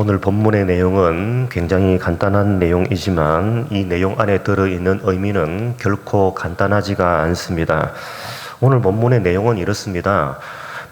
오늘 본문의 내용은 굉장히 간단한 내용이지만 이 내용 안에 들어있는 의미는 결코 간단하지가 않습니다. 오늘 본문의 내용은 이렇습니다.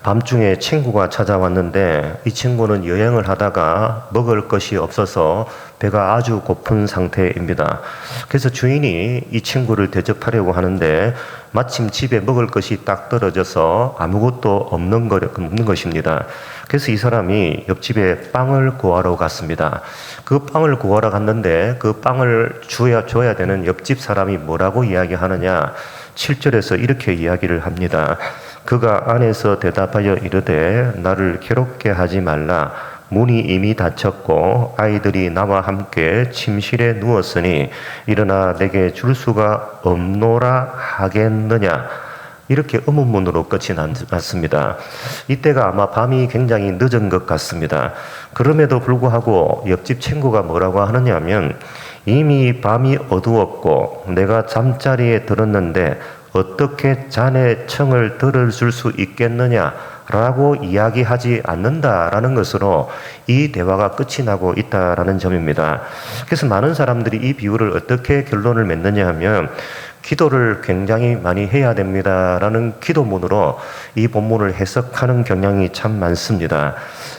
밤중에 친구가 찾아왔는데 이 친구는 여행을 하다가 먹을 것이 없어서 배가 아주 고픈 상태입니다. 그래서 주인이 이 친구를 대접하려고 하는데 마침 집에 먹을 것이 딱 떨어져서 아무것도 없는 것입니다. 그래서 이 사람이 옆집에 빵을 구하러 갔습니다. 그 빵을 구하러 갔는데 그 빵을 줘야 되는 옆집 사람이 뭐라고 이야기하느냐? 7절에서 이렇게 이야기를 합니다. 그가 안에서 대답하여 이르되 나를 괴롭게 하지 말라. 문이 이미 닫혔고 아이들이 나와 함께 침실에 누웠으니 일어나 내게 줄 수가 없노라 하겠느냐. 이렇게 의문문으로 끝이 났습니다. 이때가 아마 밤이 굉장히 늦은 것 같습니다. 그럼에도 불구하고 옆집 친구가 뭐라고 하느냐면 이미 밤이 어두웠고 내가 잠자리에 들었는데 어떻게 자네 청을 들어줄 수 있겠느냐 라고 이야기하지 않는다라는 것으로 이 대화가 끝이 나고 있다라는 점입니다. 그래서 많은 사람들이 이 비유를 어떻게 결론을 맺느냐 하면 기도를 굉장히 많이 해야 됩니다라는 기도문으로 이 본문을 해석하는 경향이 참 많습니다.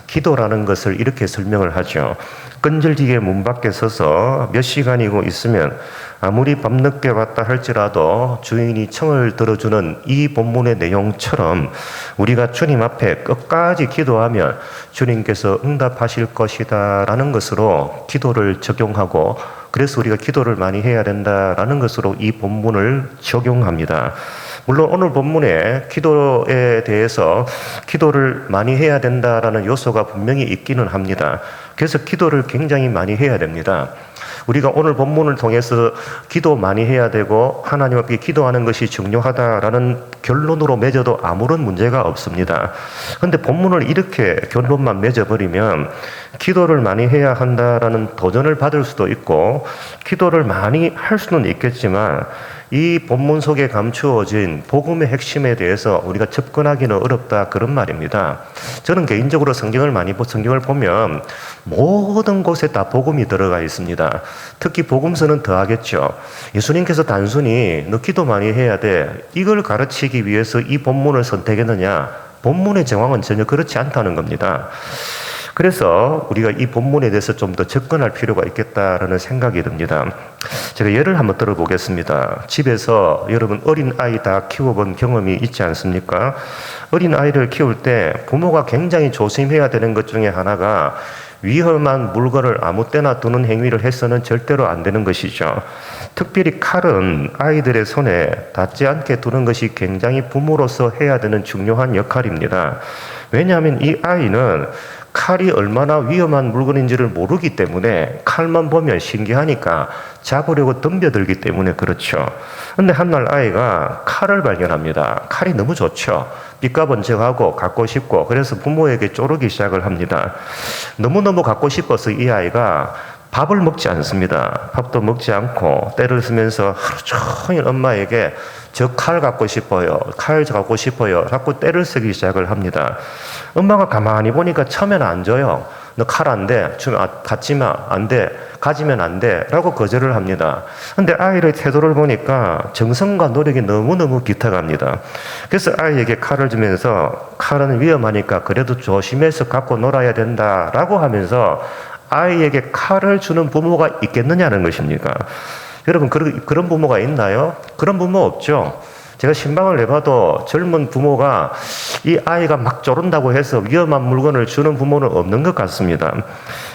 기도라는 것을 이렇게 설명을 하죠. 끈질기게 문 밖에 서서 몇 시간이고 있으면 아무리 밤늦게 왔다 할지라도 주인이 청을 들어주는 이 본문의 내용처럼 우리가 주님 앞에 끝까지 기도하면 주님께서 응답하실 것이다 라는 것으로 기도를 적용하고 그래서 우리가 기도를 많이 해야 된다라는 것으로 이 본문을 적용합니다. 물론 오늘 본문에 기도에 대해서 기도를 많이 해야 된다라는 요소가 분명히 있기는 합니다. 그래서 기도를 굉장히 많이 해야 됩니다. 우리가 오늘 본문을 통해서 기도 많이 해야 되고 하나님 앞에 기도하는 것이 중요하다라는 결론으로 맺어도 아무런 문제가 없습니다. 그런데 본문을 이렇게 결론만 맺어버리면 기도를 많이 해야 한다라는 도전을 받을 수도 있고 기도를 많이 할 수는 있겠지만 이 본문 속에 감추어진 복음의 핵심에 대해서 우리가 접근하기는 어렵다 그런 말입니다. 저는 개인적으로 성경을 보면 모든 곳에 다 복음이 들어가 있습니다. 특히 복음서는 더하겠죠. 예수님께서 단순히 너 기도 많이 해야 돼 이걸 가르치기 위해서 이 본문을 선택했느냐? 본문의 정황은 전혀 그렇지 않다는 겁니다. 그래서 우리가 이 본문에 대해서 좀 더 접근할 필요가 있겠다라는 생각이 듭니다. 제가 예를 한번 들어보겠습니다. 집에서 여러분 어린 아이 다 키워본 경험이 있지 않습니까? 어린 아이를 키울 때 부모가 굉장히 조심해야 되는 것 중에 하나가 위험한 물건을 아무 때나 두는 행위를 해서는 절대로 안 되는 것이죠. 특별히 칼은 아이들의 손에 닿지 않게 두는 것이 굉장히 부모로서 해야 되는 중요한 역할입니다. 왜냐하면 이 아이는 칼이 얼마나 위험한 물건인지를 모르기 때문에 칼만 보면 신기하니까 잡으려고 덤벼들기 때문에 그렇죠. 근데 한날 아이가 칼을 발견합니다. 칼이 너무 좋죠. 삐까번쩍하고 갖고 싶고 그래서 부모에게 쪼르기 시작을 합니다. 너무너무 갖고 싶어서 이 아이가 밥을 먹지 않습니다. 밥도 먹지 않고 때를 쓰면서 하루 종일 엄마에게 저 칼 갖고 싶어요. 칼 갖고 싶어요. 자꾸 때를 쓰기 시작을 합니다. 엄마가 가만히 보니까 처음에는 안 줘요. 너 칼 안 돼. 갖지 마. 안 돼. 가지면 안 돼. 라고 거절을 합니다. 근데 아이의 태도를 보니까 정성과 노력이 너무너무 기특합니다. 그래서 아이에게 칼을 주면서 칼은 위험하니까 그래도 조심해서 갖고 놀아야 된다. 라고 하면서 아이에게 칼을 주는 부모가 있겠느냐는 것입니까? 여러분, 그런 부모가 있나요? 그런 부모 없죠? 제가 신방을 내봐도 젊은 부모가 이 아이가 막 쪼른다고 해서 위험한 물건을 주는 부모는 없는 것 같습니다.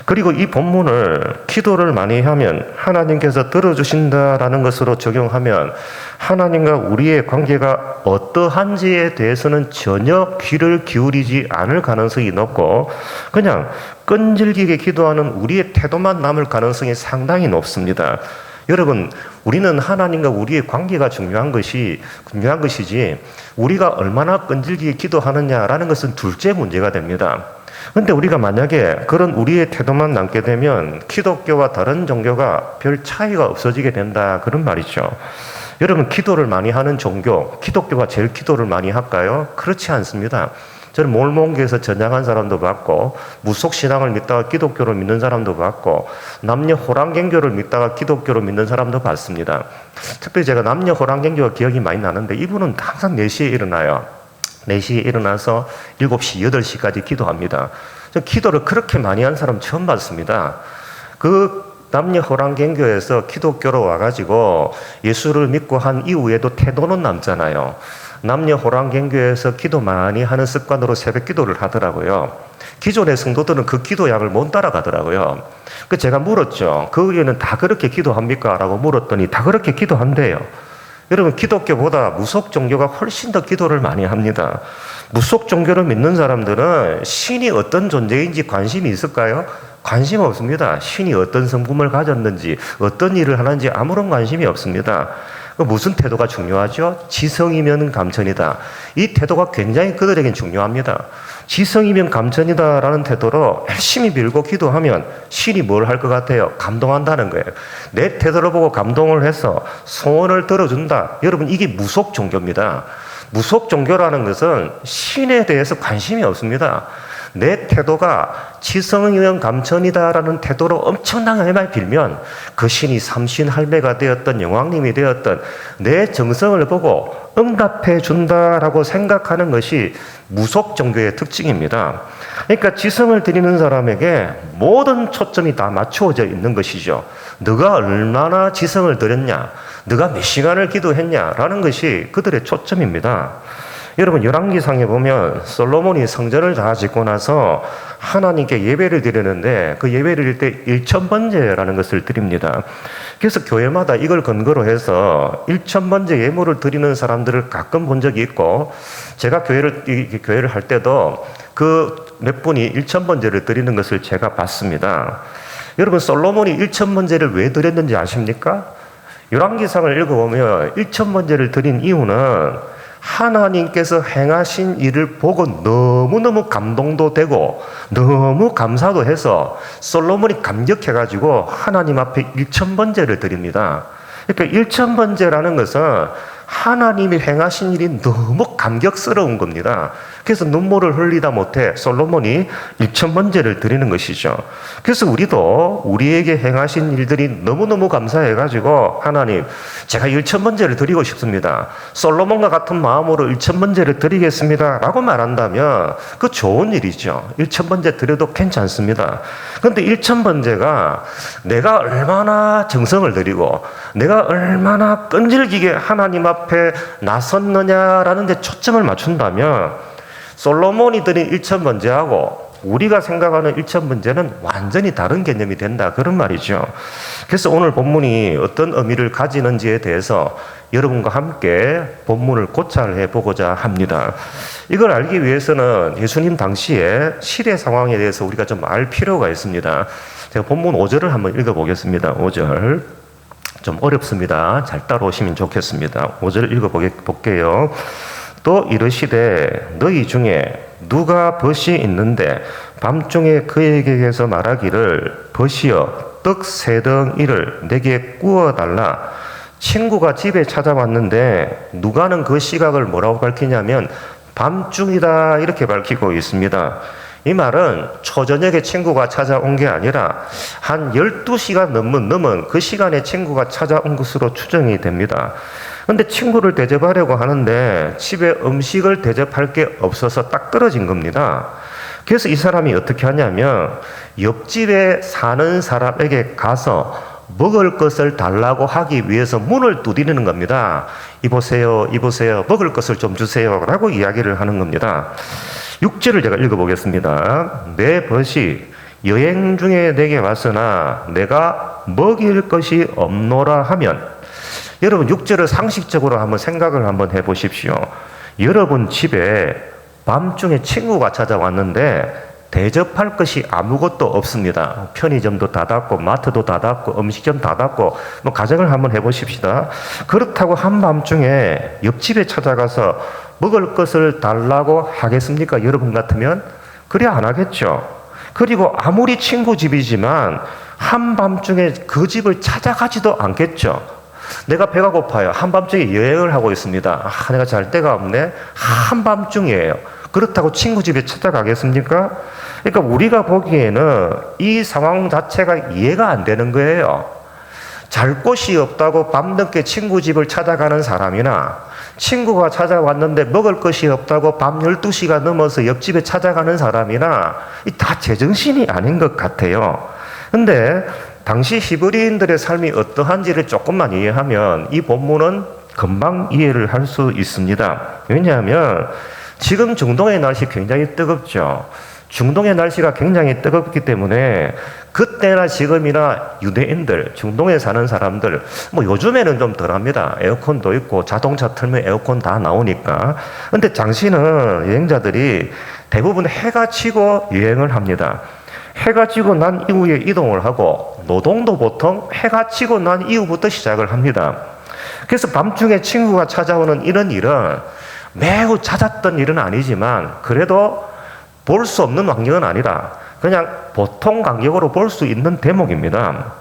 그리고 이 본문을 기도를 많이 하면 하나님께서 들어주신다라는 것으로 적용하면 하나님과 우리의 관계가 어떠한지에 대해서는 전혀 귀를 기울이지 않을 가능성이 높고 그냥 끈질기게 기도하는 우리의 태도만 남을 가능성이 상당히 높습니다. 여러분, 우리는 하나님과 우리의 관계가 중요한 것이지 우리가 얼마나 끈질기게 기도하느냐라는 것은 둘째 문제가 됩니다. 그런데 우리가 만약에 그런 우리의 태도만 남게 되면 기독교와 다른 종교가 별 차이가 없어지게 된다 그런 말이죠. 여러분, 기도를 많이 하는 종교, 기독교가 제일 기도를 많이 할까요? 그렇지 않습니다. 저는 몰몬교에서 전향한 사람도 봤고, 무속신앙을 믿다가 기독교를 믿는 사람도 봤고, 남녀 호랑갱교를 믿다가 기독교를 믿는 사람도 봤습니다. 특별히 제가 남녀 호랑갱교가 기억이 많이 나는데, 이분은 항상 4시에 일어나요. 4시에 일어나서 7시, 8시까지 기도합니다. 저 기도를 그렇게 많이 한 사람 처음 봤습니다. 그 남녀 호랑갱교에서 기독교로 와가지고 예수를 믿고 한 이후에도 태도는 남잖아요. 남녀 호랑갱교에서 기도 많이 하는 습관으로 새벽 기도를 하더라고요. 기존의 성도들은 그 기도량을 못 따라가더라고요. 그 제가 물었죠. 그 의견은 다 그렇게 기도합니까? 라고 물었더니 다 그렇게 기도한대요. 여러분, 기독교보다 무속 종교가 훨씬 더 기도를 많이 합니다. 무속 종교를 믿는 사람들은 신이 어떤 존재인지 관심이 있을까요? 관심 없습니다. 신이 어떤 성품을 가졌는지, 어떤 일을 하는지 아무런 관심이 없습니다. 무슨 태도가 중요하죠? 지성이면 감천이다. 이 태도가 굉장히 그들에겐 중요합니다. 지성이면 감천이다라는 태도로 열심히 빌고 기도하면 신이 뭘 할 것 같아요? 감동한다는 거예요. 내 태도를 보고 감동을 해서 소원을 들어준다. 여러분, 이게 무속 종교입니다. 무속 종교라는 것은 신에 대해서 관심이 없습니다. 내 태도가 지성이면 감천이다라는 태도로 엄청나게 많이 빌면 그 신이 삼신 할매가 되었던 영왕님이 되었던 내 정성을 보고 응답해 준다라고 생각하는 것이 무속 종교의 특징입니다. 그러니까 지성을 드리는 사람에게 모든 초점이 다 맞추어져 있는 것이죠. 너가 얼마나 지성을 드렸냐, 너가 몇 시간을 기도했냐라는 것이 그들의 초점입니다. 여러분, 열왕기상에 보면 솔로몬이 성전을 다 짓고 나서 하나님께 예배를 드리는데 그 예배를 드릴 때 1000번제라는 것을 드립니다. 그래서 교회마다 이걸 근거로 해서 1000번제 예물을 드리는 사람들을 가끔 본 적이 있고, 제가 교회를 할 때도 그 몇 분이 1000번제를 드리는 것을 제가 봤습니다. 여러분, 솔로몬이 1000번제를 왜 드렸는지 아십니까? 열왕기상을 읽어보면 1000번제를 드린 이유는 하나님께서 행하신 일을 보고 너무너무 감동도 되고 너무 감사도 해서 솔로몬이 감격해가지고 하나님 앞에 1000번제를 드립니다. 그러니까 1000번제라는 것은 하나님이 행하신 일이 너무 감격스러운 겁니다. 그래서 눈물을 흘리다 못해 솔로몬이 1000번제를 드리는 것이죠. 그래서 우리도 우리에게 행하신 일들이 너무너무 감사해가지고 하나님, 제가 1000번제를 드리고 싶습니다. 솔로몬과 같은 마음으로 1000번제를 드리겠습니다 라고 말한다면 그 좋은 일이죠. 1000번제 드려도 괜찮습니다. 그런데 1000번제가 내가 얼마나 정성을 들이고 내가 얼마나 끈질기게 하나님 앞에 나섰느냐라는 데 초점을 맞춘다면 솔로몬이 드린 1000번제하고 우리가 생각하는 1000번제는 완전히 다른 개념이 된다, 그런 말이죠. 그래서 오늘 본문이 어떤 의미를 가지는지에 대해서 여러분과 함께 본문을 고찰해 보고자 합니다. 이걸 알기 위해서는 예수님 당시의 시대 상황에 대해서 우리가 좀 알 필요가 있습니다. 제가 본문 5절을 한번 읽어보겠습니다. 5절 좀 어렵습니다. 잘 따라오시면 좋겠습니다. 5절 읽어볼게요. 또 이르시되 너희 중에 누가 벗이 있는데 밤중에 그에게서 말하기를 벗이여 떡 3덩이를 내게 구워달라. 친구가 집에 찾아왔는데 누가는 그 시각을 뭐라고 밝히냐면 밤중이다 이렇게 밝히고 있습니다. 이 말은 초저녁에 친구가 찾아온 게 아니라 한 12시간 넘은 그 시간에 친구가 찾아온 것으로 추정이 됩니다. 근데 친구를 대접하려고 하는데 집에 음식을 대접할 게 없어서 딱 떨어진 겁니다. 그래서 이 사람이 어떻게 하냐면 옆집에 사는 사람에게 가서 먹을 것을 달라고 하기 위해서 문을 두드리는 겁니다. 이보세요, 먹을 것을 좀 주세요 라고 이야기를 하는 겁니다. 6절을 제가 읽어보겠습니다. 내 벗이 여행 중에 내게 왔으나 내가 먹일 것이 없노라 하면, 여러분 6절을 상식적으로 한번 생각을 한번 해보십시오. 여러분 집에 밤중에 친구가 찾아왔는데 대접할 것이 아무것도 없습니다. 편의점도 닫았고 마트도 닫았고 음식점 닫았고 뭐 가정을 한번 해보십시다. 그렇다고 한밤중에 옆집에 찾아가서 먹을 것을 달라고 하겠습니까? 여러분 같으면 그래 안 하겠죠. 그리고 아무리 친구 집이지만 한밤중에 그 집을 찾아가지도 않겠죠. 내가 배가 고파요. 한밤중에 여행을 하고 있습니다. 내가 잘 데가 없네. 한밤중이에요. 그렇다고 친구 집에 찾아가겠습니까? 그러니까 우리가 보기에는 이 상황 자체가 이해가 안 되는 거예요. 잘 곳이 없다고 밤늦게 친구 집을 찾아가는 사람이나 친구가 찾아왔는데 먹을 것이 없다고 밤 12시가 넘어서 옆집에 찾아가는 사람이나 다 제정신이 아닌 것 같아요. 근데 당시 히브리인들의 삶이 어떠한지를 조금만 이해하면 이 본문은 금방 이해를 할 수 있습니다. 왜냐하면 지금 중동의 날씨 굉장히 뜨겁죠. 중동의 날씨가 굉장히 뜨겁기 때문에 그때나 지금이나 유대인들, 중동에 사는 사람들, 요즘에는 좀 덜합니다. 에어컨도 있고 자동차 틀면 에어컨 다 나오니까. 근데 당시는 여행자들이 대부분 해가 지고 여행을 합니다. 해가 지고 난 이후에 이동을 하고 노동도 보통 해가 지고 난 이후부터 시작을 합니다. 그래서 밤중에 친구가 찾아오는 이런 일은 매우 잦았던 일은 아니지만 그래도 볼 수 없는 환경은 아니라 그냥 보통 간격으로 볼 수 있는 대목입니다.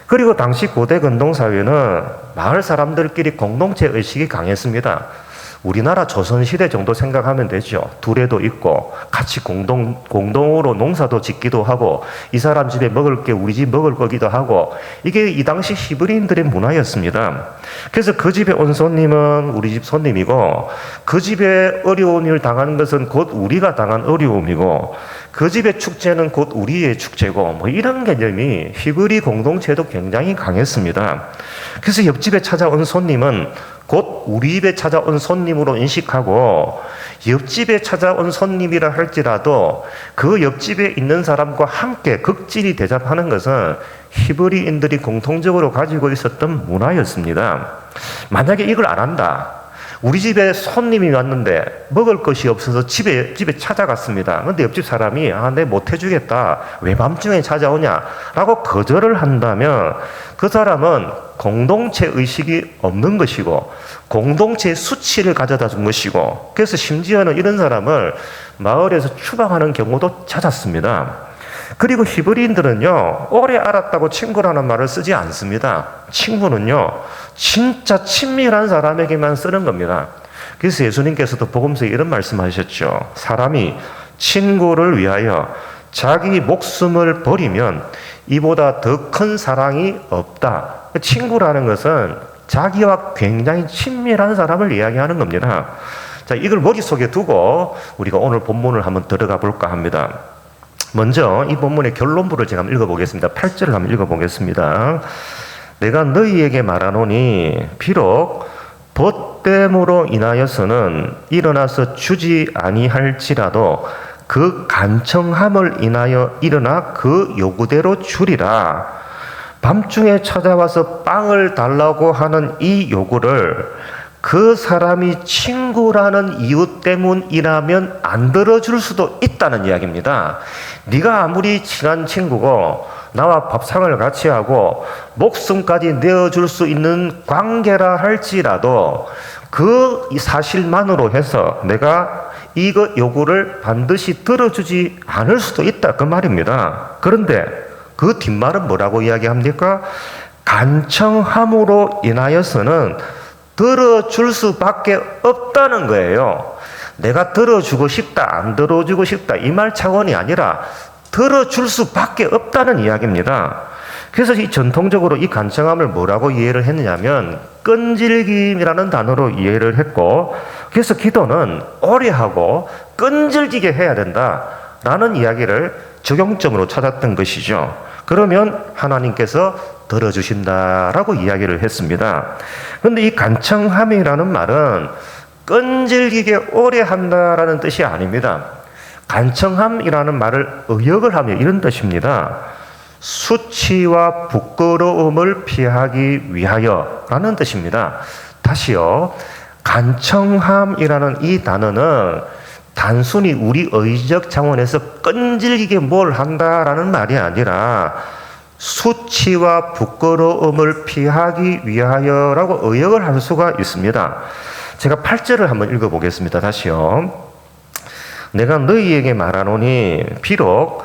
그리고 당시 고대 근동사회는 마을 사람들끼리 공동체 의식이 강했습니다. 우리나라 조선시대 정도 생각하면 되죠. 두레도 있고 같이 공동으로 농사도 짓기도 하고 이 사람 집에 먹을 게 우리 집 먹을 거기도 하고 이게 이 당시 히브리인들의 문화였습니다. 그래서 그 집에 온 손님은 우리 집 손님이고 그 집에 어려운 일 당하는 것은 곧 우리가 당한 어려움이고 그 집의 축제는 곧 우리의 축제고 이런 개념이 히브리 공동체도 굉장히 강했습니다. 그래서 옆집에 찾아온 손님은 곧 우리 집에 찾아온 손님으로 인식하고 옆집에 찾아온 손님이라 할지라도 그 옆집에 있는 사람과 함께 극진히 대접하는 것은 히브리인들이 공통적으로 가지고 있었던 문화였습니다. 만약에 이걸 안 한다. 우리 집에 손님이 왔는데 먹을 것이 없어서 집에 찾아갔습니다. 그런데 옆집 사람이 내 못 해주겠다. 왜 밤중에 찾아오냐? 라고 거절을 한다면 그 사람은 공동체 의식이 없는 것이고 공동체의 수치를 가져다 준 것이고 그래서 심지어는 이런 사람을 마을에서 추방하는 경우도 잦았습니다. 그리고 히브리인들은요, 오래 알았다고 친구라는 말을 쓰지 않습니다. 친구는요, 진짜 친밀한 사람에게만 쓰는 겁니다. 그래서 예수님께서도 복음서에 이런 말씀하셨죠. 사람이 친구를 위하여 자기 목숨을 버리면 이보다 더 큰 사랑이 없다. 친구라는 것은 자기와 굉장히 친밀한 사람을 이야기하는 겁니다. 자, 이걸 머릿속에 두고 우리가 오늘 본문을 한번 들어가 볼까 합니다. 먼저 이 본문의 결론부를 제가 한번 읽어보겠습니다. 8절을 한번 읽어보겠습니다. 내가 너희에게 말하노니 비록 벗됨으로 인하여서는 일어나서 주지 아니할지라도 그 간청함을 인하여 일어나 그 요구대로 주리라. 밤중에 찾아와서 빵을 달라고 하는 이 요구를 그 사람이 친구라는 이유 때문이라면 안 들어줄 수도 있다는 이야기입니다. 네가 아무리 친한 친구고 나와 밥상을 같이 하고 목숨까지 내어줄 수 있는 관계라 할지라도 그 사실만으로 해서 내가 이거 요구를 반드시 들어주지 않을 수도 있다 그 말입니다. 그런데 그 뒷말은 뭐라고 이야기합니까? 간청함으로 인하여서는 들어줄 수밖에 없다는 거예요. 내가 들어주고 싶다, 안 들어주고 싶다 이 말 차원이 아니라 들어줄 수밖에 없다는 이야기입니다. 그래서 이 전통적으로 이 간청함을 뭐라고 이해를 했느냐면 끈질김이라는 단어로 이해를 했고 그래서 기도는 오래 하고 끈질기게 해야 된다라는 이야기를 적용점으로 찾았던 것이죠. 그러면 하나님께서 들어주신다라고 이야기를 했습니다. 그런데 이 간청함이라는 말은 끈질기게 오래 한다라는 뜻이 아닙니다. 간청함이라는 말을 의역을 하면 이런 뜻입니다. 수치와 부끄러움을 피하기 위하여 라는 뜻입니다. 다시요. 간청함이라는 이 단어는 단순히 우리 의지적 차원에서 끈질기게 뭘 한다라는 말이 아니라 수치와 부끄러움을 피하기 위하여라고 의역을 할 수가 있습니다. 제가 8절을 한번 읽어보겠습니다. 다시요. 내가 너희에게 말하노니 비록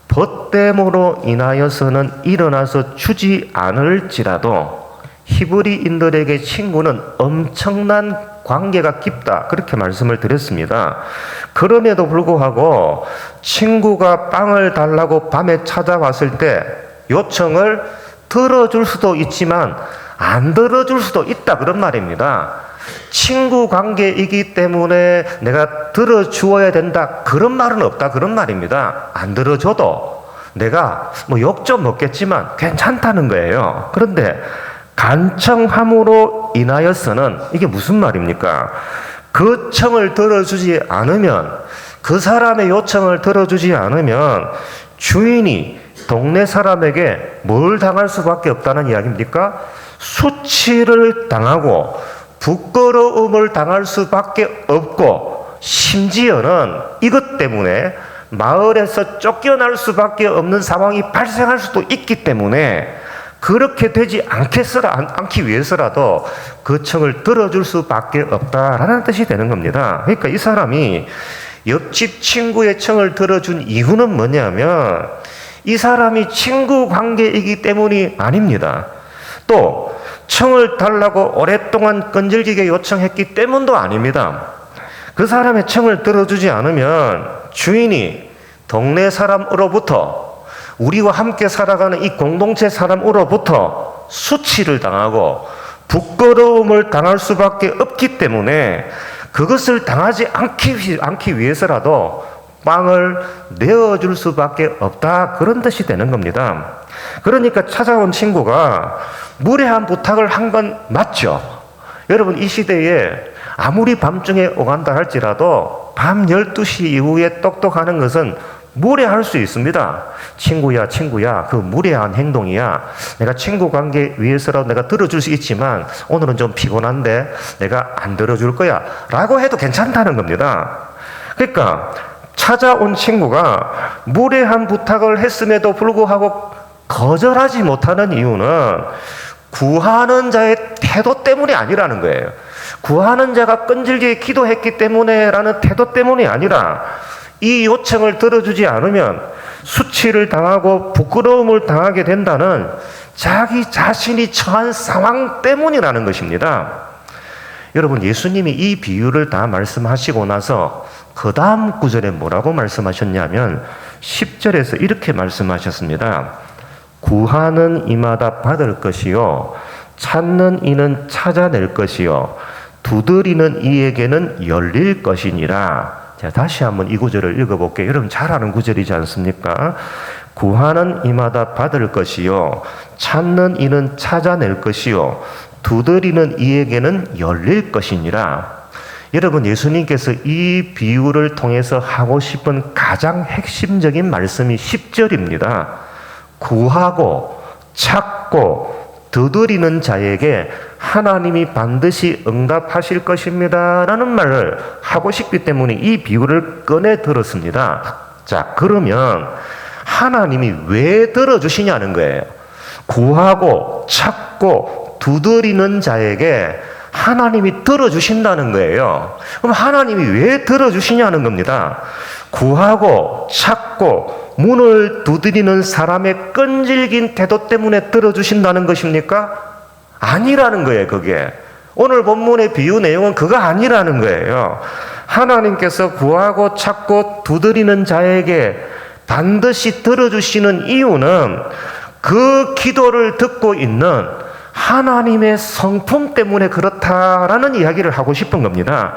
벗됨으로 인하여서는 일어나서 주지 않을지라도 히브리인들에게 친구는 엄청난 관계가 깊다, 그렇게 말씀을 드렸습니다. 그럼에도 불구하고 친구가 빵을 달라고 밤에 찾아왔을 때 요청을 들어줄 수도 있지만 안 들어줄 수도 있다, 그런 말입니다. 친구 관계이기 때문에 내가 들어주어야 된다, 그런 말은 없다, 그런 말입니다. 안 들어줘도 내가 뭐 욕 좀 먹겠지만 괜찮다는 거예요. 그런데 간청함으로 인하여서는 이게 무슨 말입니까? 그 청을 들어주지 않으면, 그 사람의 요청을 들어주지 않으면 주인이 동네 사람에게 뭘 당할 수밖에 없다는 이야기입니까? 수치를 당하고 부끄러움을 당할 수밖에 없고, 심지어는 이것 때문에 마을에서 쫓겨날 수밖에 없는 상황이 발생할 수도 있기 때문에 그렇게 되지 않기 위해서라도 그 청을 들어줄 수밖에 없다라는 뜻이 되는 겁니다. 그러니까 이 사람이 옆집 친구의 청을 들어준 이유는 뭐냐면 이 사람이 친구 관계이기 때문이 아닙니다. 또 청을 달라고 오랫동안 끈질기게 요청했기 때문도 아닙니다. 그 사람의 청을 들어주지 않으면 주인이 동네 사람으로부터, 우리와 함께 살아가는 이 공동체 사람으로부터 수치를 당하고 부끄러움을 당할 수밖에 없기 때문에 그것을 당하지 않기 위해서라도 빵을 내어줄 수밖에 없다, 그런 뜻이 되는 겁니다. 그러니까 찾아온 친구가 무례한 부탁을 한 건 맞죠. 여러분, 이 시대에 아무리 밤중에 오간다 할지라도 밤 12시 이후에 똑똑하는 것은 무례할 수 있습니다. 친구야, 그 무례한 행동이야. 내가 친구 관계 위해서라도 내가 들어줄 수 있지만 오늘은 좀 피곤한데 내가 안 들어줄 거야 라고 해도 괜찮다는 겁니다. 그러니까 찾아온 친구가 무례한 부탁을 했음에도 불구하고 거절하지 못하는 이유는 구하는 자의 태도 때문이 아니라는 거예요. 구하는 자가 끈질기게 기도했기 때문에 라는 태도 때문이 아니라 이 요청을 들어주지 않으면 수치를 당하고 부끄러움을 당하게 된다는 자기 자신이 처한 상황 때문이라는 것입니다. 여러분, 예수님이 이 비유를 다 말씀하시고 나서 그 다음 구절에 뭐라고 말씀하셨냐면 10절에서 이렇게 말씀하셨습니다. 구하는 이마다 받을 것이요, 찾는 이는 찾아낼 것이요, 두드리는 이에게는 열릴 것이니라. 자, 다시 한번 이 구절을 읽어볼게요. 여러분 잘 아는 구절이지 않습니까? 구하는 이마다 받을 것이요, 찾는 이는 찾아낼 것이요, 두드리는 이에게는 열릴 것이니라. 여러분, 예수님께서 이 비유를 통해서 하고 싶은 가장 핵심적인 말씀이 10절입니다. 구하고 찾고 두드리는 자에게 하나님이 반드시 응답하실 것입니다 라는 말을 하고 싶기 때문에 이 비유를 꺼내 들었습니다. 자, 그러면 하나님이 왜 들어주시냐는 거예요. 구하고 찾고 두드리는 자에게 하나님이 들어주신다는 거예요. 그럼 하나님이 왜 들어주시냐는 겁니다. 구하고 찾고 문을 두드리는 사람의 끈질긴 태도 때문에 들어주신다는 것입니까? 아니라는 거예요, 그게. 오늘 본문의 비유 내용은 그거 아니라는 거예요. 하나님께서 구하고 찾고 두드리는 자에게 반드시 들어주시는 이유는 그 기도를 듣고 있는 하나님의 성품 때문에 그렇다라는 이야기를 하고 싶은 겁니다.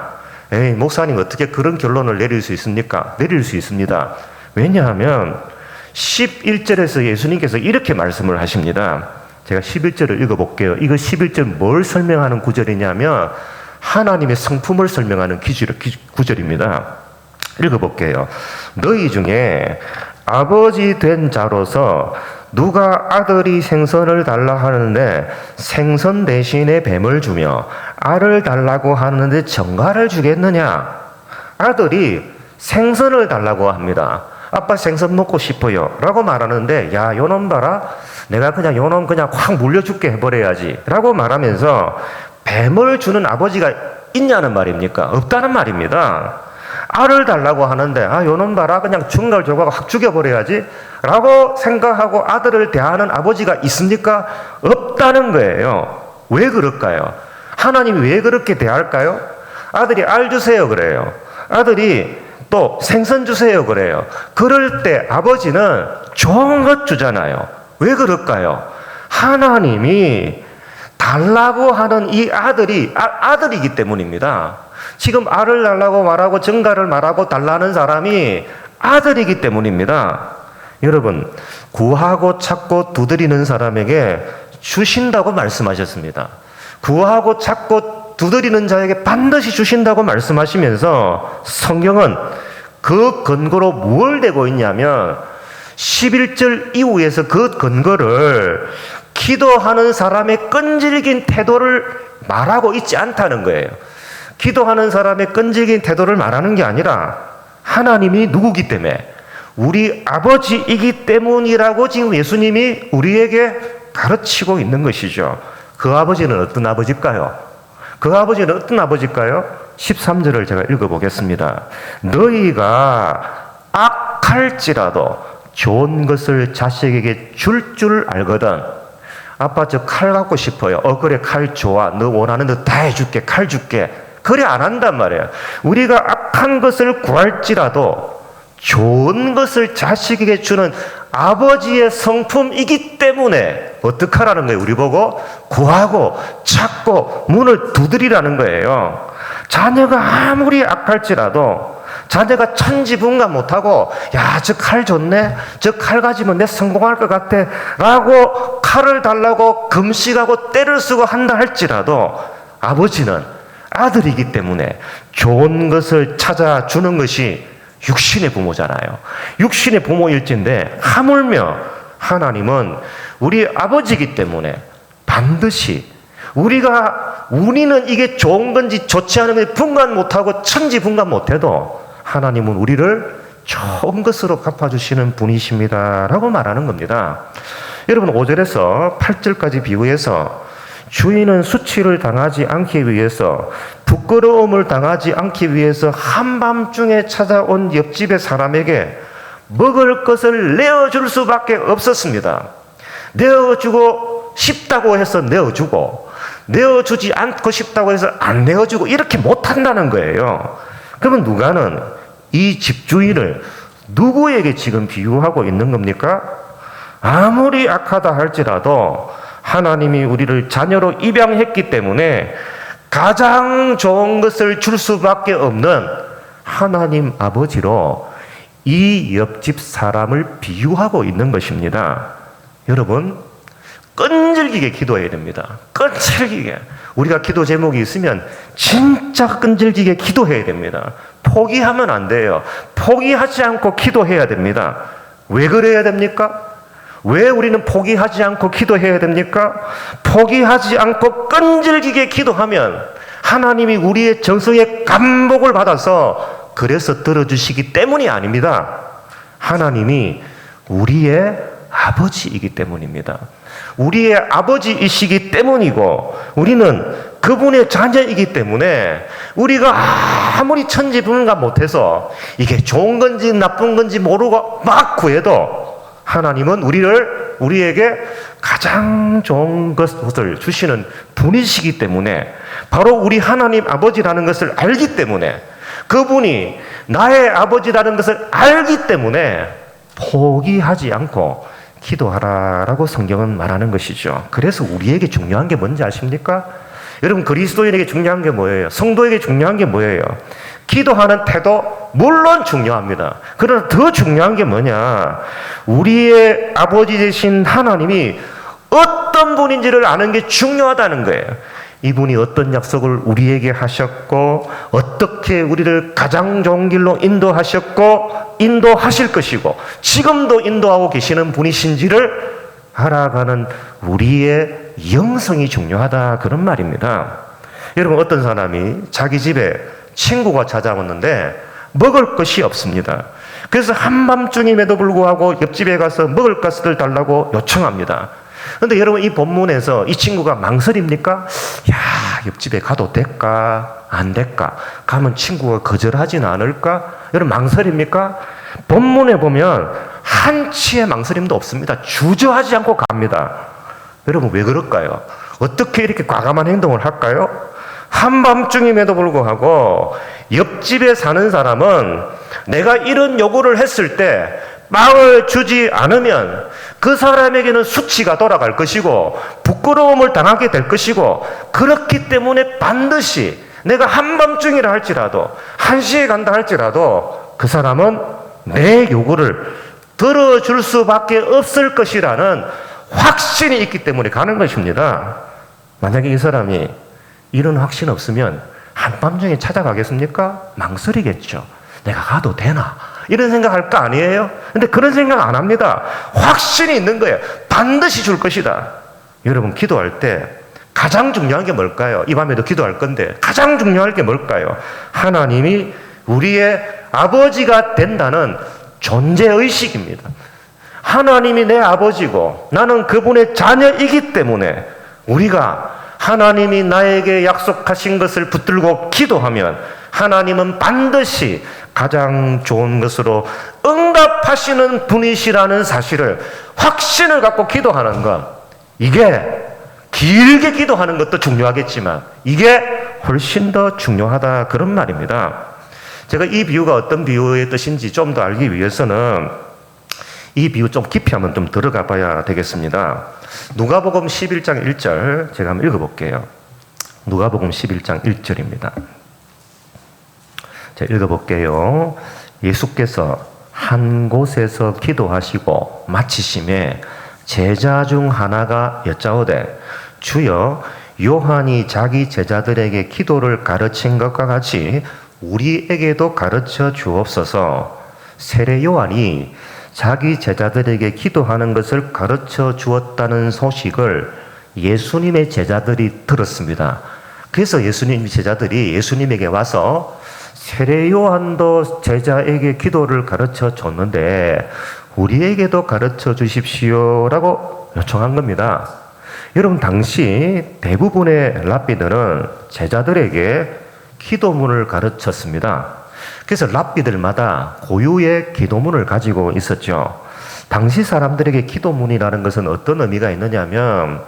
에이, 목사님 어떻게 그런 결론을 내릴 수 있습니까? 내릴 수 있습니다. 왜냐하면 11절에서 예수님께서 이렇게 말씀을 하십니다. 제가 11절을 읽어볼게요. 이거 11절 뭘 설명하는 구절이냐면 하나님의 성품을 설명하는 구절입니다. 읽어볼게요. 너희 중에 아버지 된 자로서 누가 아들이 생선을 달라 하는데 생선 대신에 뱀을 주며 알을 달라고 하는데 정갈을 주겠느냐? 아들이 생선을 달라고 합니다. 아빠 생선 먹고 싶어요 라고 말하는데, 야, 요놈 봐라, 내가 그냥 요놈 그냥 확 물려줄게 해버려야지 라고 말하면서 뱀을 주는 아버지가 있냐는 말입니까? 없다는 말입니다. 알을 달라고 하는데, 아, 요놈 봐라, 그냥 중갈 조각 확 죽여버려야지 라고 생각하고 아들을 대하는 아버지가 있습니까? 없다는 거예요. 왜 그럴까요? 하나님이 왜 그렇게 대할까요? 아들이 알 주세요 그래요. 아들이 또 생선 주세요 그래요. 그럴 때 아버지는 좋은 것 주잖아요. 왜 그럴까요? 하나님이 달라고 하는 이 아들이 아들이기 때문입니다. 지금 알을 달라고 말하고 증가를 말하고 달라는 사람이 아들이기 때문입니다. 여러분, 구하고 찾고 두드리는 사람에게 주신다고 말씀하셨습니다. 구하고 찾고 두드리는 자에게 반드시 주신다고 말씀하시면서 성경은 그 근거로 뭘 대고 있냐면 11절 이후에서 그 근거를 기도하는 사람의 끈질긴 태도를 말하고 있지 않다는 거예요. 기도하는 사람의 끈질긴 태도를 말하는 게 아니라 하나님이 누구기 때문에 우리 아버지이기 때문이라고 지금 예수님이 우리에게 가르치고 있는 것이죠. 그 아버지는 어떤 아버지일까요? 그 아버지는 어떤 아버지일까요? 13절을 제가 읽어보겠습니다. 너희가 악할지라도 좋은 것을 자식에게 줄 알거든. 아빠 저 칼 갖고 싶어요. 그래 칼 좋아. 너 원하는 거 다 해줄게. 칼 줄게. 그래 안 한단 말이에요. 우리가 악한 것을 구할지라도 좋은 것을 자식에게 주는 아버지의 성품이기 때문에 어떡하라는 거예요? 우리 보고 구하고 찾고 문을 두드리라는 거예요. 자녀가 아무리 악할지라도 자녀가 천지분간 못하고 야, 저 칼 좋네. 저 칼 가지면 내 성공할 것 같아 라고 칼을 달라고 금식하고 때를 쓰고 한다 할지라도 아버지는 아들이기 때문에 좋은 것을 찾아주는 것이 육신의 부모잖아요. 육신의 부모일진데 하물며 하나님은 우리 아버지이기 때문에 반드시 우리는 이게 좋은 건지 좋지 않은 건지 분간 못하고 천지분간 못해도 하나님은 우리를 좋은 것으로 갚아주시는 분이십니다 라고 말하는 겁니다. 여러분 5절에서 8절까지 비유해서 주인은 수치를 당하지 않기 위해서 부끄러움을 당하지 않기 위해서 한밤중에 찾아온 옆집의 사람에게 먹을 것을 내어줄 수밖에 없었습니다. 내어주고 싶다고 해서 내어주고 내어주지 않고 싶다고 해서 안 내어주고 이렇게 못한다는 거예요. 그러면 누가는 이 집주인을 누구에게 지금 비유하고 있는 겁니까? 아무리 악하다 할지라도 하나님이 우리를 자녀로 입양했기 때문에 가장 좋은 것을 줄 수밖에 없는 하나님 아버지로 이 옆집 사람을 비유하고 있는 것입니다. 여러분, 끈질기게 기도해야 됩니다. 끈질기게. 우리가 기도 제목이 있으면 진짜 끈질기게 기도해야 됩니다. 포기하면 안 돼요. 포기하지 않고 기도해야 됩니다. 왜 그래야 됩니까? 왜 우리는 포기하지 않고 기도해야 됩니까? 포기하지 않고 끈질기게 기도하면 하나님이 우리의 정성의 감복을 받아서 그래서 들어주시기 때문이 아닙니다. 하나님이 우리의 아버지이기 때문입니다. 우리의 아버지이시기 때문이고 우리는 그분의 자녀이기 때문에 우리가 아무리 천지분간 못해서 이게 좋은 건지 나쁜 건지 모르고 막 구해도 하나님은 우리에게 가장 좋은 것을 주시는 분이시기 때문에 바로 우리 하나님 아버지라는 것을 알기 때문에 그분이 나의 아버지라는 것을 알기 때문에 포기하지 않고 기도하라라고 성경은 말하는 것이죠. 그래서 우리에게 중요한 게 뭔지 아십니까? 여러분 그리스도인에게 중요한 게 뭐예요? 성도에게 중요한 게 뭐예요? 기도하는 태도 물론 중요합니다. 그러나 더 중요한 게 뭐냐? 우리의 아버지 되신 하나님이 어떤 분인지를 아는 게 중요하다는 거예요. 이분이 어떤 약속을 우리에게 하셨고 어떻게 우리를 가장 좋은 길로 인도하셨고 인도하실 것이고 지금도 인도하고 계시는 분이신지를 알아가는 우리의 영성이 중요하다 그런 말입니다. 여러분 어떤 사람이 자기 집에 친구가 찾아왔는데 먹을 것이 없습니다. 그래서 한밤중임에도 불구하고 옆집에 가서 먹을 것을 달라고 요청합니다. 그런데 여러분 이 본문에서 이 친구가 망설입니까? 야, 옆집에 가도 될까? 안 될까? 가면 친구가 거절하진 않을까? 여러분 망설입니까? 본문에 보면 한치의 망설임도 없습니다. 주저하지 않고 갑니다. 여러분 왜 그럴까요? 어떻게 이렇게 과감한 행동을 할까요? 한밤중임에도 불구하고 옆집에 사는 사람은 내가 이런 요구를 했을 때 빵을 주지 않으면 그 사람에게는 수치가 돌아갈 것이고 부끄러움을 당하게 될 것이고, 그렇기 때문에 반드시 내가 한밤중이라 할지라도 1시에 간다 할지라도 그 사람은 내 요구를 들어줄 수밖에 없을 것이라는 확신이 있기 때문에 가는 것입니다. 만약에 이 사람이 이런 확신 없으면 한밤중에 찾아가겠습니까? 망설이겠죠. 내가 가도 되나? 이런 생각할 거 아니에요? 근데 그런 생각 안 합니다. 확신이 있는 거예요. 반드시 줄 것이다. 여러분, 기도할 때 가장 중요한 게 뭘까요? 이 밤에도 기도할 건데 가장 중요한 게 뭘까요? 하나님이 우리의 아버지가 된다는 존재의식입니다. 하나님이 내 아버지고 나는 그분의 자녀이기 때문에 우리가 하나님이 나에게 약속하신 것을 붙들고 기도하면 하나님은 반드시 가장 좋은 것으로 응답하시는 분이시라는 사실을, 확신을 갖고 기도하는 것, 이게 길게 기도하는 것도 중요하겠지만 이게 훨씬 더 중요하다, 그런 말입니다. 제가 이 비유가 어떤 비유의 뜻인지 좀 더 알기 위해서는 이 비유 좀 깊이 한번 좀 들어가 봐야 되겠습니다. 누가복음 11장 1절 제가 한번 읽어볼게요. 누가복음 11장 1절입니다. 제가 읽어볼게요. 예수께서 한 곳에서 기도하시고 마치심에 제자 중 하나가 여짜오되, 주여, 요한이 자기 제자들에게 기도를 가르친 것과 같이 우리에게도 가르쳐 주옵소서. 세례 요한이 자기 제자들에게 기도하는 것을 가르쳐 주었다는 소식을 예수님의 제자들이 들었습니다. 그래서 예수님 제자들이 예수님에게 와서 세례 요한도 제자에게 기도를 가르쳐 줬는데 우리에게도 가르쳐 주십시오라고 요청한 겁니다. 여러분, 당시 대부분의 랍비들은 제자들에게 기도문을 가르쳤습니다. 그래서 랍비들마다 고유의 기도문을 가지고 있었죠. 당시 사람들에게 기도문이라는 것은 어떤 의미가 있느냐면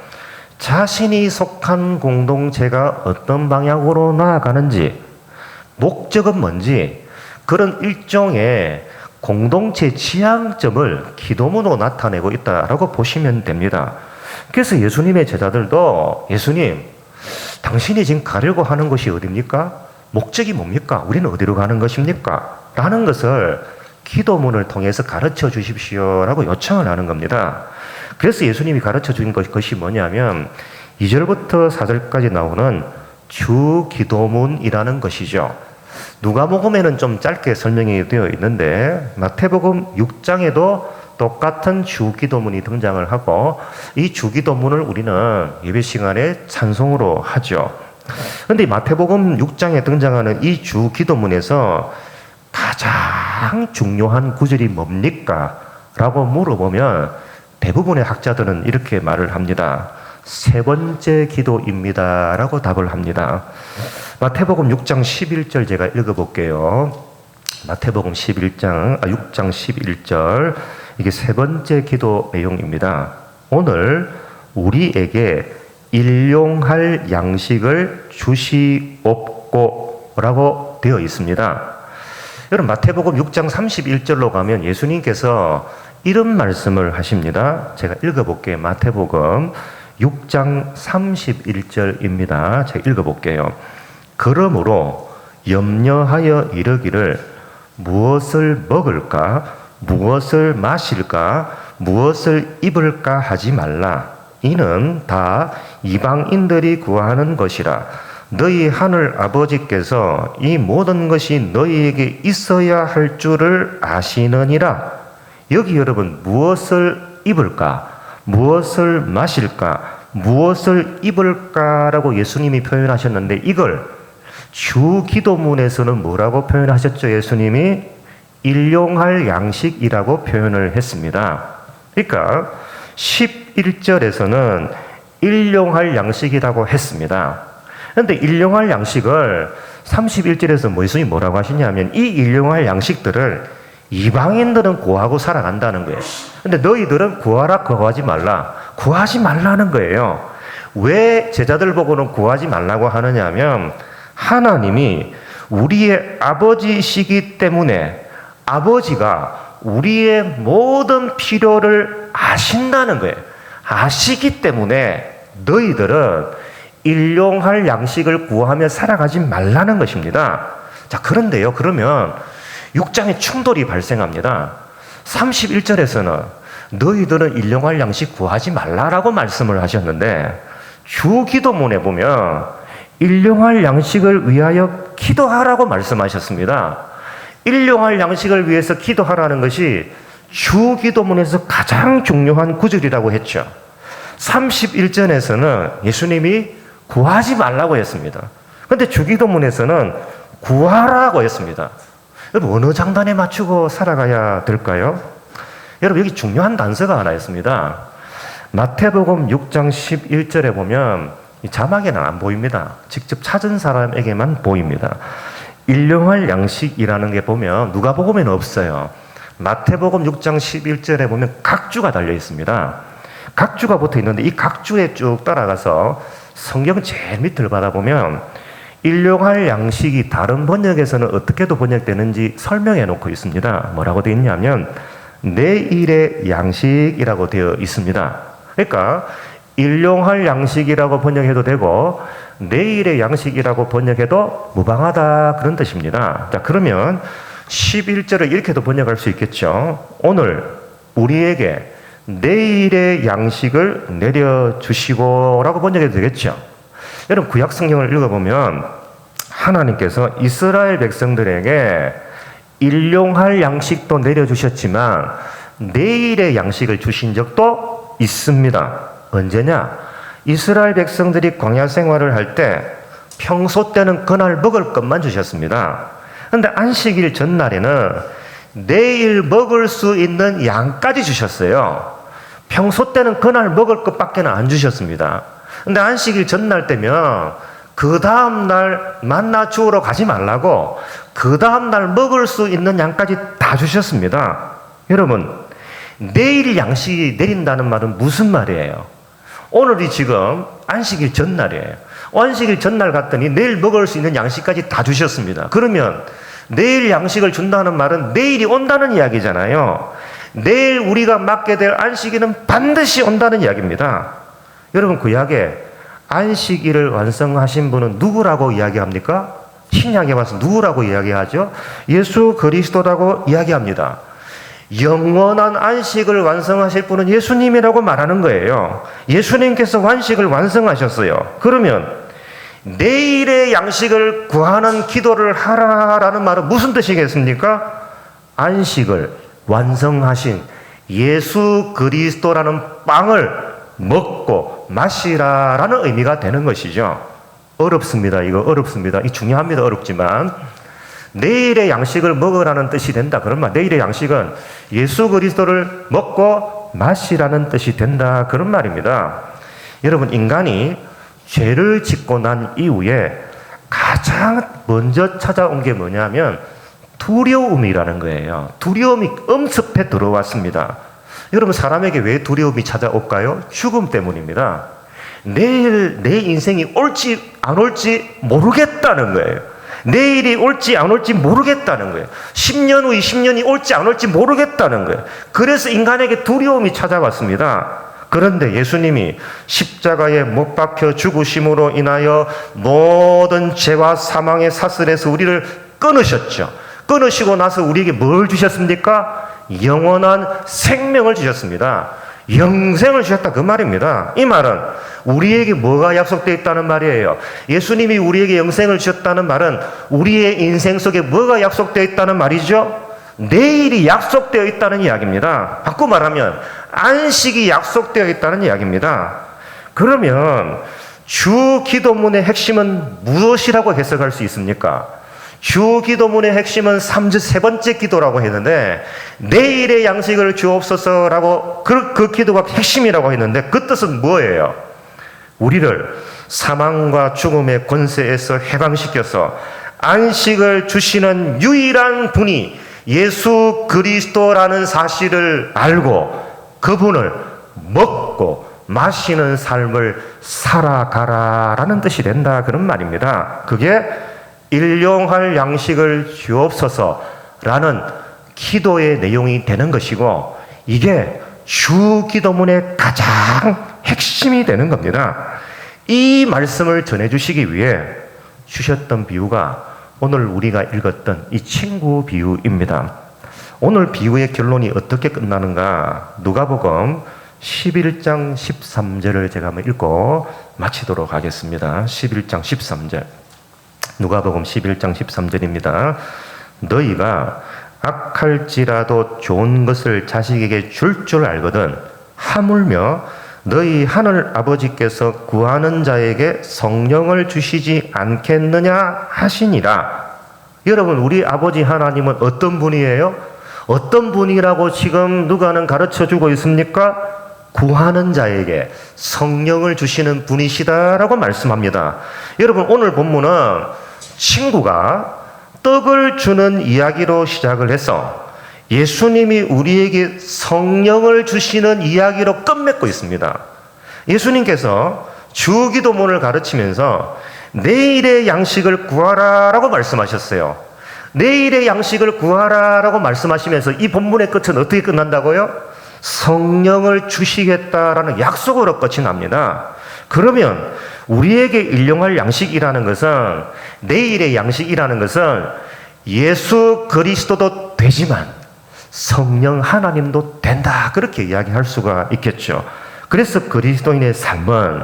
자신이 속한 공동체가 어떤 방향으로 나아가는지, 목적은 뭔지, 그런 일종의 공동체 지향점을 기도문으로 나타내고 있다라고 보시면 됩니다. 그래서 예수님의 제자들도, 예수님, 당신이 지금 가려고 하는 것이 어디입니까? 목적이 뭡니까? 우리는 어디로 가는 것입니까? 라는 것을 기도문을 통해서 가르쳐 주십시오라고 요청을 하는 겁니다. 그래서 예수님이 가르쳐 준 것이 뭐냐면 2절부터 4절까지 나오는 주 기도문이라는 것이죠. 누가복음에는 좀 짧게 설명이 되어 있는데 마태복음 6장에도 똑같은 주 기도문이 등장을 하고, 이 주 기도문을 우리는 예배 시간에 찬송으로 하죠. 그런데 마태복음 6장에 등장하는 이 주 기도문에서 가장 중요한 구절이 뭡니까? 라고 물어보면 대부분의 학자들은 이렇게 말을 합니다. 세 번째 기도입니다 라고 답을 합니다. 마태복음 6장 11절 제가 읽어볼게요. 마태복음 6장 11절, 이게 세 번째 기도 내용입니다. 오늘 우리에게 일용할 양식을 주시옵고 라고 되어 있습니다. 여러분, 마태복음 6장 31절로 가면 예수님께서 이런 말씀을 하십니다. 제가 읽어볼게요. 마태복음 6장 31절입니다. 제가 읽어볼게요. 그러므로 염려하여 이르기를 무엇을 먹을까, 무엇을 마실까, 무엇을 입을까 하지 말라. 이는 다 이방인들이 구하는 것이라. 너희 하늘 아버지께서 이 모든 것이 너희에게 있어야 할 줄을 아시느니라. 여기 여러분, 무엇을 입을까, 무엇을 마실까, 무엇을 입을까라고 예수님이 표현하셨는데, 이걸 주 기도문에서는 뭐라고 표현하셨죠? 예수님이 일용할 양식이라고 표현을 했습니다. 그러니까 11절에서는 일용할 양식이라고 했습니다. 그런데 일용할 양식을 31절에서 예수님이 뭐라고 하시냐면, 이 일용할 양식들을 이방인들은 구하고 살아간다는 거예요. 근데 너희들은 구하라, 구하지 말라. 구하지 말라는 거예요. 왜 제자들 보고는 구하지 말라고 하느냐 하면 하나님이 우리의 아버지시기 때문에 아버지가 우리의 모든 필요를 아신다는 거예요. 아시기 때문에 너희들은 일용할 양식을 구하며 살아가지 말라는 것입니다. 자, 그런데요, 그러면 6장에 충돌이 발생합니다. 31절에서는 너희들은 일용할 양식 구하지 말라라고 말씀을 하셨는데 주기도문에 보면 일용할 양식을 위하여 기도하라고 말씀하셨습니다. 일용할 양식을 위해서 기도하라는 것이 주기도문에서 가장 중요한 구절이라고 했죠. 31절에서는 예수님이 구하지 말라고 했습니다. 그런데 주기도문에서는 구하라고 했습니다. 여러분, 어느 장단에 맞추고 살아가야 될까요? 여러분, 여기 중요한 단서가 하나 있습니다. 마태복음 6장 11절에 보면 이 자막에는 안 보입니다. 직접 찾은 사람에게만 보입니다. 일용할 양식이라는 게 보면 누가복음에는 없어요. 마태복음 6장 11절에 보면 각주가 달려 있습니다. 각주가 붙어 있는데 이 각주에 쭉 따라가서 성경 제일 밑을 받아보면 일용할 양식이 다른 번역에서는 어떻게도 번역되는지 설명해 놓고 있습니다. 뭐라고 되어 있냐면 내일의 양식이라고 되어 있습니다. 그러니까 일용할 양식이라고 번역해도 되고 내일의 양식이라고 번역해도 무방하다 그런 뜻입니다. 자, 그러면 11절을 이렇게도 번역할 수 있겠죠. 오늘 우리에게 내일의 양식을 내려주시고 라고 번역해도 되겠죠. 여러분, 구약 성경을 읽어보면 하나님께서 이스라엘 백성들에게 일용할 양식도 내려주셨지만 내일의 양식을 주신 적도 있습니다. 언제냐? 이스라엘 백성들이 광야 생활을 할 때 평소 때는 그날 먹을 것만 주셨습니다. 그런데 안식일 전날에는 내일 먹을 수 있는 양까지 주셨어요. 평소 때는 그날 먹을 것밖에 안 주셨습니다. 그런데 안식일 전날 때면 그 다음날 만나 주우러 가지 말라고 그 다음날 먹을 수 있는 양까지 다 주셨습니다. 여러분, 내일 양식이 내린다는 말은 무슨 말이에요? 오늘이 지금 안식일 전날이에요. 안식일 전날 갔더니 내일 먹을 수 있는 양식까지 다 주셨습니다. 그러면 내일 양식을 준다는 말은 내일이 온다는 이야기잖아요. 내일 우리가 맞게 될 안식일은 반드시 온다는 이야기입니다. 여러분, 구약에 안식일을 완성하신 분은 누구라고 이야기합니까? 신약에 와서 누구라고 이야기하죠? 예수 그리스도라고 이야기합니다. 영원한 안식을 완성하실 분은 예수님이라고 말하는 거예요. 예수님께서 안식을 완성하셨어요. 그러면 내일의 양식을 구하는 기도를 하라라는 말은 무슨 뜻이겠습니까? 안식을 완성하신 예수 그리스도라는 빵을 먹고 마시라라는 의미가 되는 것이죠. 어렵습니다. 이거 어렵습니다. 이 중요합니다. 어렵지만 내일의 양식을 먹으라는 뜻이 된다. 그런 말. 내일의 양식은 예수 그리스도를 먹고 마시라는 뜻이 된다. 그런 말입니다. 여러분, 인간이 죄를 짓고 난 이후에 가장 먼저 찾아온 게 뭐냐면 두려움이라는 거예요. 두려움이 엄습해 들어왔습니다. 여러분, 사람에게 왜 두려움이 찾아올까요? 죽음 때문입니다. 내일 내 인생이 올지 안 올지 모르겠다는 거예요. 내일이 올지 안 올지 모르겠다는 거예요. 10년 후 20년이 올지 안 올지 모르겠다는 거예요. 그래서 인간에게 두려움이 찾아왔습니다. 그런데 예수님이 십자가에 못 박혀 죽으심으로 인하여 모든 죄와 사망의 사슬에서 우리를 끊으셨죠. 끊으시고 나서 우리에게 뭘 주셨습니까? 영원한 생명을 주셨습니다. 영생을 주셨다, 그 말입니다. 이 말은 우리에게 뭐가 약속되어 있다는 말이에요? 예수님이 우리에게 영생을 주셨다는 말은 우리의 인생 속에 뭐가 약속되어 있다는 말이죠? 내일이 약속되어 있다는 이야기입니다. 바꿔 말하면 안식이 약속되어 있다는 이야기입니다. 그러면 주 기도문의 핵심은 무엇이라고 해석할 수 있습니까? 주 기도문의 핵심은 세 번째 기도라고 했는데 내일의 양식을 주옵소서라고 그 기도가 핵심이라고 했는데 그 뜻은 뭐예요? 우리를 사망과 죽음의 권세에서 해방시켜서 안식을 주시는 유일한 분이 예수 그리스도라는 사실을 알고 그분을 먹고 마시는 삶을 살아가라라는 뜻이 된다, 그런 말입니다. 그게 일용할 양식을 주옵소서라는 기도의 내용이 되는 것이고, 이게 주 기도문의 가장 핵심이 되는 겁니다. 이 말씀을 전해주시기 위해 주셨던 비유가 오늘 우리가 읽었던 이 친구 비유입니다. 오늘 비유의 결론이 어떻게 끝나는가? 누가복음 11장 13절을 제가 한번 읽고 마치도록 하겠습니다. 11장 13절. 누가복음 11장 13절입니다. 너희가 악할지라도 좋은 것을 자식에게 줄 줄 알거든 하물며 너희 하늘 아버지께서 구하는 자에게 성령을 주시지 않겠느냐 하시니라. 여러분, 우리 아버지 하나님은 어떤 분이에요? 어떤 분이라고 지금 누가는 가르쳐주고 있습니까? 구하는 자에게 성령을 주시는 분이시다라고 말씀합니다. 여러분, 오늘 본문은 친구가 떡을 주는 이야기로 시작을 해서 예수님이 우리에게 성령을 주시는 이야기로 끝맺고 있습니다. 예수님께서 주기도문을 가르치면서 내일의 양식을 구하라라고 말씀하셨어요. 내일의 양식을 구하라라고 말씀하시면서 이 본문의 끝은 어떻게 끝난다고요? 성령을 주시겠다라는 약속으로 끝이 납니다. 그러면 우리에게 일용할 양식이라는 것은, 내일의 양식이라는 것은 예수 그리스도도 되지만 성령 하나님도 된다, 그렇게 이야기할 수가 있겠죠. 그래서 그리스도인의 삶은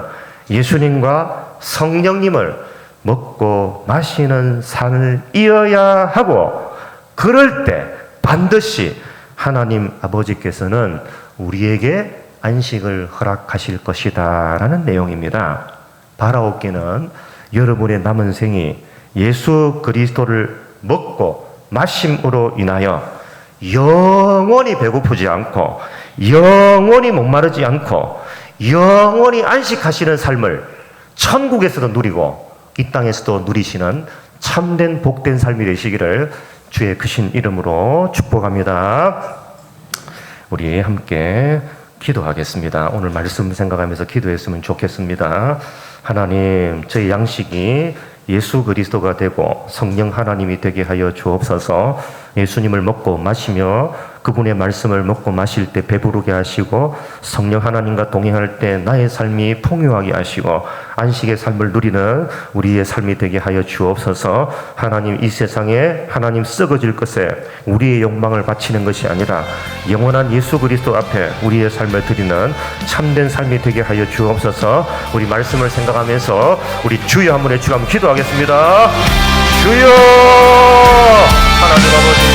예수님과 성령님을 먹고 마시는 삶을 이어야 하고, 그럴 때 반드시 하나님 아버지께서는 우리에게 안식을 허락하실 것이다 라는 내용입니다. 바라옵기는 여러분의 남은 생이 예수 그리스도를 먹고 마심으로 인하여 영원히 배고프지 않고 영원히 목마르지 않고 영원히 안식하시는 삶을 천국에서도 누리고 이 땅에서도 누리시는 참된 복된 삶이 되시기를 주의 크신 이름으로 축복합니다. 우리 함께 기도하겠습니다. 오늘 말씀 생각하면서 기도했으면 좋겠습니다. 하나님, 저희 양식이 예수 그리스도가 되고 성령 하나님이 되게 하여 주옵소서. 예수님을 먹고 마시며 그분의 말씀을 먹고 마실 때 배부르게 하시고, 성령 하나님과 동행할 때 나의 삶이 풍요하게 하시고 안식의 삶을 누리는 우리의 삶이 되게 하여 주옵소서. 하나님, 이 세상에 하나님 썩어질 것에 우리의 욕망을 바치는 것이 아니라 영원한 예수 그리스도 앞에 우리의 삶을 드리는 참된 삶이 되게 하여 주옵소서. 우리 말씀을 생각하면서 우리 주여 한번 외치고 한번 기도하겠습니다. 주여! 하나님 아버지,